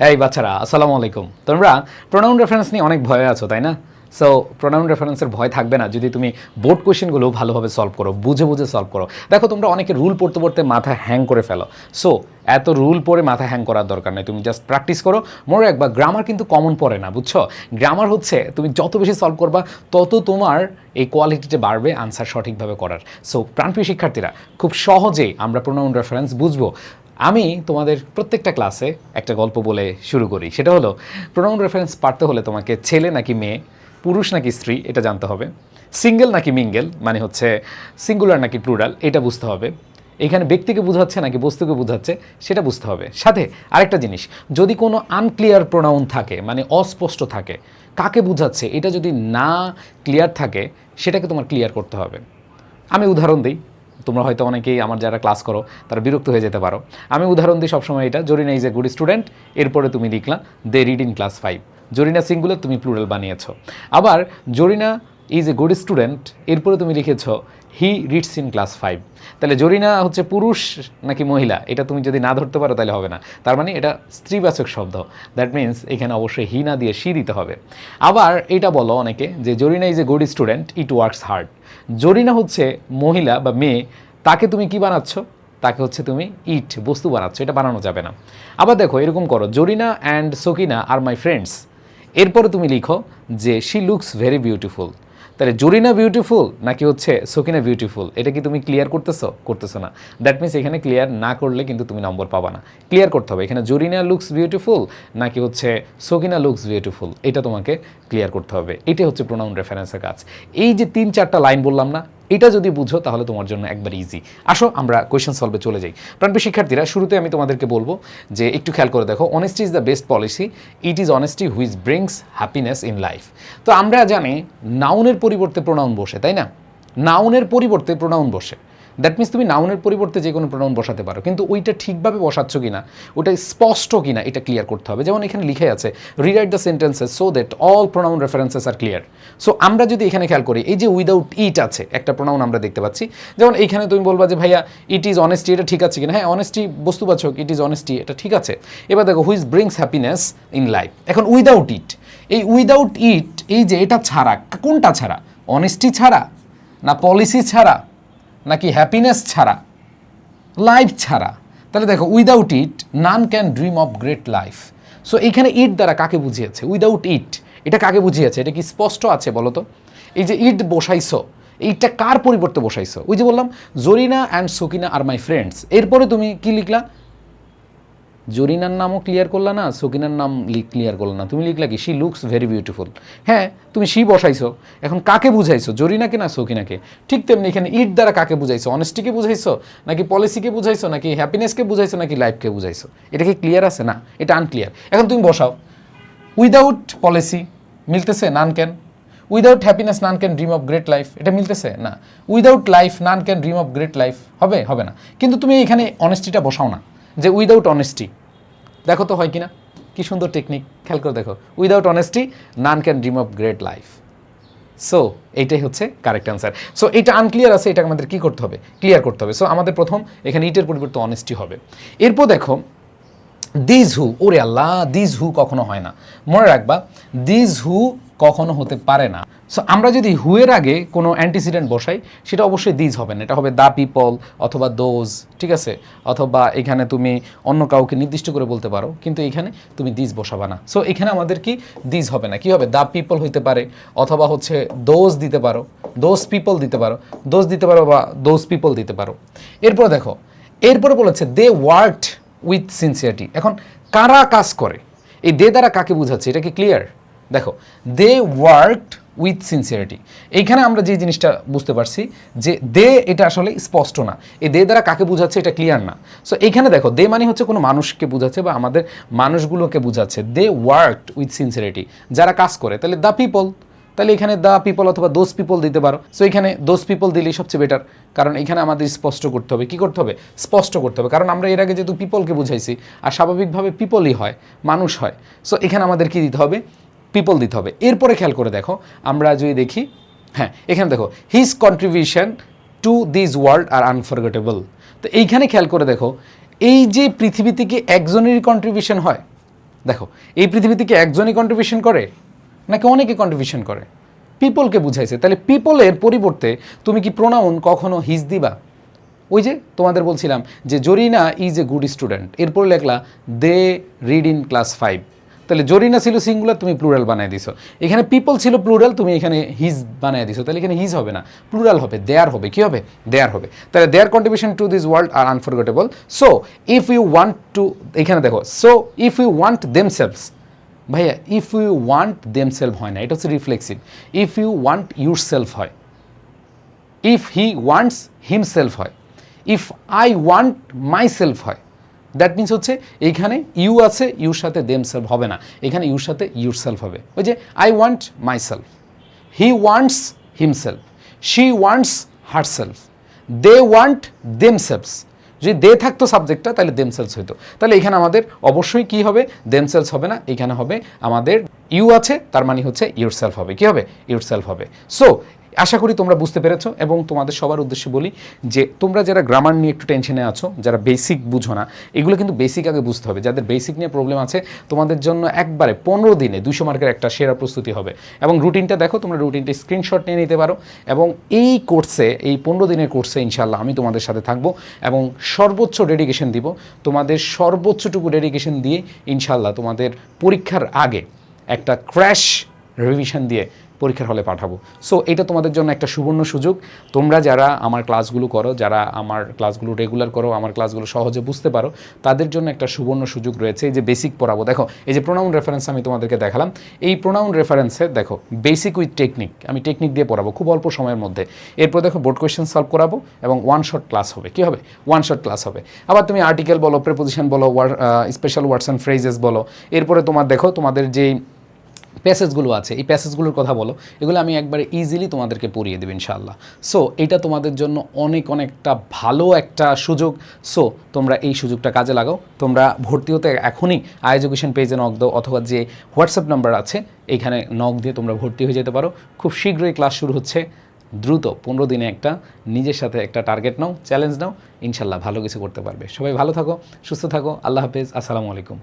এই বাচ্চারা আসসালামু আলাইকুম। তোমরা প্রোনাউন রেফারেন্স নিয়ে অনেক ভয়ে আছো, তাই না? সো প্রোনাউন রেফারেন্সের ভয় থাকবে না যদি তুমি বোর্ড কোয়েশ্চেনগুলো ভালোভাবে সলভ করো, বুঝে বুঝে সলভ করো। দেখো তোমরা অনেকে রুল পড়তে পড়তে মাথা হ্যাং করে ফেলো। সো এত রুল পড়ে মাথা হ্যাং করার দরকার নেই, তুমি জাস্ট প্র্যাকটিস করো। মনে রাখবা গ্রামার কিন্তু কমন পড়ে না, বুঝছো? গ্রামার হচ্ছে তুমি যত বেশি সলভ করবা তত তোমার এই কোয়ালিটিতে বাড়বে আনসার সঠিকভাবে করার। সো প্রাণপ্রিয় শিক্ষার্থীরা, খুব সহজেই আমরা প্রোনাউন রেফারেন্স বুঝবো। আমি তোমাদের প্রত্যেকটা ক্লাসে একটা গল্প বলে শুরু করি, সেটা হলো প্রোনাউন রেফারেন্স পারতে হলে তোমাকে ছেলে নাকি মেয়ে, পুরুষ নাকি স্ত্রী এটা জানতে হবে, সিঙ্গেল নাকি মিঙ্গেল মানে হচ্ছে সিঙ্গুলার নাকি প্লুরাল এটা বুঝতে হবে, এখানে ব্যক্তিকে বোঝাচ্ছে নাকি বস্তুকে বোঝাচ্ছে সেটা বুঝতে হবে। সাথে আরেকটা জিনিস, যদি কোনো আনক্লিয়ার প্রোনাউন থাকে মানে অস্পষ্ট থাকে, কাকে বোঝাচ্ছে এটা যদি না ক্লিয়ার থাকে সেটাকে তোমার ক্লিয়ার করতে হবে। আমি উদাহরণ দিই, তোমরা হয়তো অনেকেই আমার যারা ক্লাস করো তারা বিরক্ত হয়ে যেতে পারো। আমি উদাহরণ দিই সবসময় এটা, Zarina is a good student, এরপরে তুমি লিখলা they read in class 5। Zarina singular, তুমি প্লুরাল বানিয়েছো। আবার Zarina is a good student, এরপরে তুমি লিখেছো হি রিডস ইন ক্লাস 5। তাহলে জরিনা হচ্ছে পুরুষ নাকি মহিলা এটা তুমি যদি না ধরতে পারো তাহলে হবে না, তার মানে এটা স্ত্রীবাচক শব্দ। দ্যাট মিনস এখানে অবশ্যই হি না দিয়ে সি দিতে হবে। আবার এটা বলো অনেকে যে Zarina is a good student, it works hard. Zarina হচ্ছে মহিলা বা মেয়ে, তাকে তুমি কি বানাচ্ছ? তাকে হচ্ছে তুমি ইট বস্তু বানাচ্ছ, এটা বানানো যাবে না। আবার দেখো এরকম করো, Zarina and Sakina are my friends, এরপরে তুমি লিখো যে শি লুকস ভেরি বিউটিফুল। তাহলে জরিনা বিউটিফুল নাকি হচ্ছে সকিনা বিউটিফুল, এটা কি তুমি ক্লিয়ার করতেছো না? দ্যাট মিনস এখানে ক্লিয়ার না করলে কিন্তু তুমি নম্বর পাবা না। ক্লিয়ার করতে হবে এখানে জরিনা লুকস বিউটিফুল নাকি হচ্ছে সকিনা লুকস বিউটিফুল, এটা তোমাকে ক্লিয়ার করতে হবে। এটা হচ্ছে প্রোনাউন রেফারেন্সের কাজ। এই যে 3-4টা লাইন বললাম না, এটা যদি বুঝো তাহলে তোমার জন্য একবার ইজি। আসো আমরা কোয়েশ্চেন সলভে চলে যাই। প্রাণপ্রিয় শিক্ষার্থীরা, শুরুতে আমি তোমাদেরকে বলবো যে একটু খেয়াল করে দেখো, honesty is the best policy, it is honesty which brings happiness in life. তো আমরা জানি নাউনের পরিবর্তে প্রোনাউন বসে, তাই না? নাউনের পরিবর্তে প্রোনাউন বসে, দ্যাট মিনস তুমি নাউনের পরিবর্তে যে কোনো প্রোনাউন বসাতে পারো, কিন্তু ওইটা ঠিকভাবে বসাচ্ছ কিনা, ওটা স্পষ্ট কিনা এটা ক্লিয়ার করতে হবে। যেমন এখানে লিখে আছে rewrite the sentences so that all pronoun references are clear. So আমরা যদি এখানে খেয়াল করি, এই যে উইদাউট ইট আছে একটা প্রোনাউন আমরা দেখতে পাচ্ছি, যেমন এইখানে তুমি বলবা যে ভাইয়া ইট ইজ অনেস্টি, এটা ঠিক আছে কিনা? হ্যাঁ, অনেস্টি বস্তুবাচক, ইট ইজ অনেস্টি এটা ঠিক আছে। এবার দেখো which brings happiness in life, এখন উইদাউট ইট, এই উইদাউট ইট এই যে এটা ছাড়া, কোনটা ছাড়া? অনেস্টি ছাড়া না পলিসি ছাড়া নাকি হ্যাপিনেস ছাড়া, লাইফ ছাড়া? তাহলে দেখো without it none can dream of great life. So এইখানে ইট দ্বারা কাকে বুঝিয়েছে? উইদাউট ইট এটা কাকে বুঝিয়েছে? এটা কি স্পষ্ট আছে বলো তো? এই যে ইট বসাইছো, এইটা কার পরিবর্তে বসাইছো? ওই যে বললাম Zarina and Sakina are my friends, এরপরে তুমি কি লিখলা? জরিনার নামও ক্লিয়ার করলা না, সকিনার নাম ক্লিয়ার করলা না, তুমি লিখলা কি শি লুকস ভেরি বিউটিফুল। হ্যাঁ, তুমি শি বসাইছো, এখন কাকে বুঝাইছো? জরিনাকে না সকিনাকে? ঠিক তেমনি এখানে ইট দ্বারা কাকে বুঝাইছো? অনেস্টিকে বুঝাইছো নাকি পলিসিকে বুঝাইছো নাকি হ্যাপিনেসকে বুঝাইছো নাকি লাইফকে বুঝাইছো? এটা কি ক্লিয়ার আছে? না, এটা আনক্লিয়ার। এখন তুমি বসাও, উইদাউট পলিসি মিলতেছে none can, without happiness none can dream of great life, এটা মিলতেছে না। Without life none can dream of great life, হবে না। কিন্তু তুমি এখানে অনেস্টিটা বসাও না, যে উইদাউট অনেস্টি, দেখো তো হয় কিনা? কি সুন্দর টেকনিক, খেয়াল করে দেখো, without honesty none can dream of great life. So এইটাই হচ্ছে কারেক্ট অ্যান্সার। সো এটা আনক্লিয়ার আছে, এটা আমাদের কি করতে হবে? ক্লিয়ার করতে হবে। সো আমাদের প্রথম এখানে ইটের পরিবর্তে অনেস্টি হবে। এরপর দেখো দিস হু, ওরে আল্লাহ, দিস হু কখনো হয় না, মনে রাখবা দিস হু কখনো হতে পারে না। সো আমরা যদি হুয়ের আগে কোনো অ্যান্টিসিডেন্ট বসাই সেটা অবশ্যই দিস হবে না, এটা হবে দ্য পিপল অথবা দোজ, ঠিক আছে? অথবা এখানে তুমি অন্য কাউকে নির্দিষ্ট করে বলতে পারো, কিন্তু এখানে তুমি দিস বসাবা না। সো এখানে আমাদের কি দিস হবে না, কি হবে? দ্য পিপল হইতে পারে, অথবা হচ্ছে দোজ দিতে পারো, দোজ পিপল দিতে পারো, দোজ দিতে পারো বা দোজ পিপল দিতে পারো। এরপর দেখো, এরপরে বলেছে দে ওয়ার্কড উইথ সিনসিয়ারিটি। এখন কারা কাজ করে, এই দে দ্বারা কাকে বোঝাচ্ছে? এটা কি ক্লিয়ার? দেখো দে ওয়ার্কড উইথ সিনসিয়ারিটি, এইখানে আমরা যে জিনিসটা বুঝতে পারছি যে দে এটা আসলে স্পষ্ট না, এই দে দ্বারা কাকে বোঝাচ্ছে এটা ক্লিয়ার না। সো এইখানে দেখো দে মানে হচ্ছে কোনো মানুষকে বোঝাচ্ছে বা আমাদের মানুষগুলোকে বোঝাচ্ছে। দে ওয়ার্কড উইথ সিনসিয়ারিটি, যারা কাজ করে, তাহলে দ্য পিপল, তাহলে এখানে দ্য পিপল অথবা দোজ পিপল দিতে পারো। সো এখানে দোজ পিপল দিলেই সবচেয়ে বেটার, কারণ এখানে আমাদের স্পষ্ট করতে হবে। কি করতে হবে? স্পষ্ট করতে হবে, কারণ আমরা এর আগে যেহেতু পিপলকে বুঝাইছি আর স্বাভাবিকভাবে পিপলই হয়, মানুষ হয়। সো এখানে আমাদের কি দিতে হবে? পিপল দিতে হবে। এরপরে খেয়াল করে দেখো, আমরা যদি দেখি, হ্যাঁ এখানে দেখো his contribution to this world are unforgettable. তো এইখানে খেয়াল করে দেখো, এই যে পৃথিবী থেকে একজনেরই কন্ট্রিবিউশন হয়, দেখো এই পৃথিবীতে কি একজনই কন্ট্রিবিউশন করে নাকি অনেকে কন্ট্রিবিউশন করে? পিপলকে বুঝাইছে। তাহলে পিপলের পরিবর্তে তুমি কি প্রোনাউন কখনো হিজ দিবা? ওই যে তোমাদের বলছিলাম যে Zarina is a good student, এরপর লেখলা দে রিড ইন ক্লাস 5। তাহলে জরিনা ছিল সিঙ্গুলার, তুমি প্লুরাল বানাই দিছো। এখানে পিপল ছিল প্লুরাল, তুমি এখানে হিজ বানাই দিছো। তাহলে এখানে হিজ হবে না, প্লুরাল হবে, দেয়ার হবে। কি হবে? দেয়ার হবে। তাহলে their contribution to this world are unforgettable. So if you want to, এখানে দেখো, so if you want themselves, ভাইয়া ইফ ইউ ওয়ান্ট দেমসেলভ হয় না, এটা হচ্ছে রিফ্লেক্সিভ। If you want yourself হয়, ইফ হি ওয়ান্টস হিমসেলফ হয়, if I want myself হয়। দ্যাট মিনস হচ্ছে এইখানে ইউ আছে, ইউর সাথে দেম সেলফ হবে না, এখানে ইউর সাথে ইউর সেলফ হবে। ওই যে I want myself, he wants himself, she wants herself, they want themselves. যদি দে থাকতো সাবজেক্টটা তাহলে দেম সেলস হইতো। তাহলে এখানে আমাদের অবশ্যই কি হবে? দেম সেলস হবে না, এখানে হবে আমাদের ইউ আছে, তার মানে হচ্ছে ইউর সেলফ হবে। কি হবে? ইউর সেলফ হবে। সো আশা করি তোমরা বুঝতে পেরেছো। এবং তোমাদের সবার উদ্দেশ্যে বলি যে তোমরা যারা গ্রামার নিয়ে একটু টেনশনে আছো, যারা বেসিক বুঝো না, এগুলো কিন্তু বেসিক আগে বুঝতে হবে। যাদের বেসিক নিয়ে প্রবলেম আছে তোমাদের জন্য একবারে 15 দিনে 200 মার্কের একটা সেরা প্রস্তুতি হবে। এবং রুটিনটা দেখো, তোমরা রুটিনটা স্ক্রিনশট নিয়ে নিতে পারো। এবং এই কোর্সে, এই 15 দিনের কোর্সে ইনশাল্লাহ আমি তোমাদের সাথে থাকবো এবং সর্বোচ্চ ডেডিকেশন দিব। তোমাদের সর্বোচ্চটুকু ডেডিকেশন দিয়ে ইনশাল্লাহ তোমাদের পরীক্ষার আগে একটা ক্র্যাশ রিভিশন দিয়ে পরীক্ষার হলে পাঠাবো। সো এটা তোমাদের জন্য একটা সুবর্ণ সুযোগ। তোমরা যারা আমার ক্লাসগুলো করো, যারা আমার ক্লাসগুলো রেগুলার করো, আমার ক্লাসগুলো সহজে বুঝতে পারো, তাদের জন্য একটা সুবর্ণ সুযোগ রয়েছে। এই যে বেসিক পড়াবো, দেখো এই যে প্রোনাউন রেফারেন্স আমি তোমাদেরকে দেখালাম, এই প্রোনাউন রেফারেন্সে দেখো বেসিক উইথ টেকনিক, আমি টেকনিক দিয়ে পড়াবো খুব অল্প সময়ের মধ্যে। এরপর দেখো বোর্ড কোয়েশ্চেন সলভ করাবো এবং ওয়ান শট ক্লাস হবে। কী হবে? ওয়ান শট ক্লাস হবে। আবার তুমি আর্টিকেল বলো, প্রেপোজিশন বলো, স্পেশাল ওয়ার্ডস অ্যান্ড ফ্রেজেস বলো। এরপরে তোমার দেখো তোমাদের যেই প্যাসেজগুলো আছে, এই প্যাসেজগুলোর কথা বলো, এগুলো আমি একবারে ইজিলি তোমাদেরকে পড়িয়ে দেবো ইনশাআল্লাহ। সো এটা তোমাদের জন্য অনেকটা ভালো একটা সুযোগ। সো তোমরা এই সুযোগটা কাজে লাগাও। তোমরা ভর্তি হতে এখনই এডুকেশন পেজে নক দাও, অথবা যে হোয়াটসঅ্যাপ নাম্বার আছে এইখানে নক দিয়ে তোমরা ভর্তি হয়ে যেতে পারো। খুব শীঘ্রই ক্লাস শুরু হচ্ছে। দ্রুত 15 দিনে একটা নিজের সাথে একটা টার্গেট নাও, চ্যালেঞ্জ নাও, ইনশাল্লাহ ভালো কিছু করতে পারবে। সবাই ভালো থাকো, সুস্থ থাকো। আল্লাহ হাফেজ, আসসালামু আলাইকুম।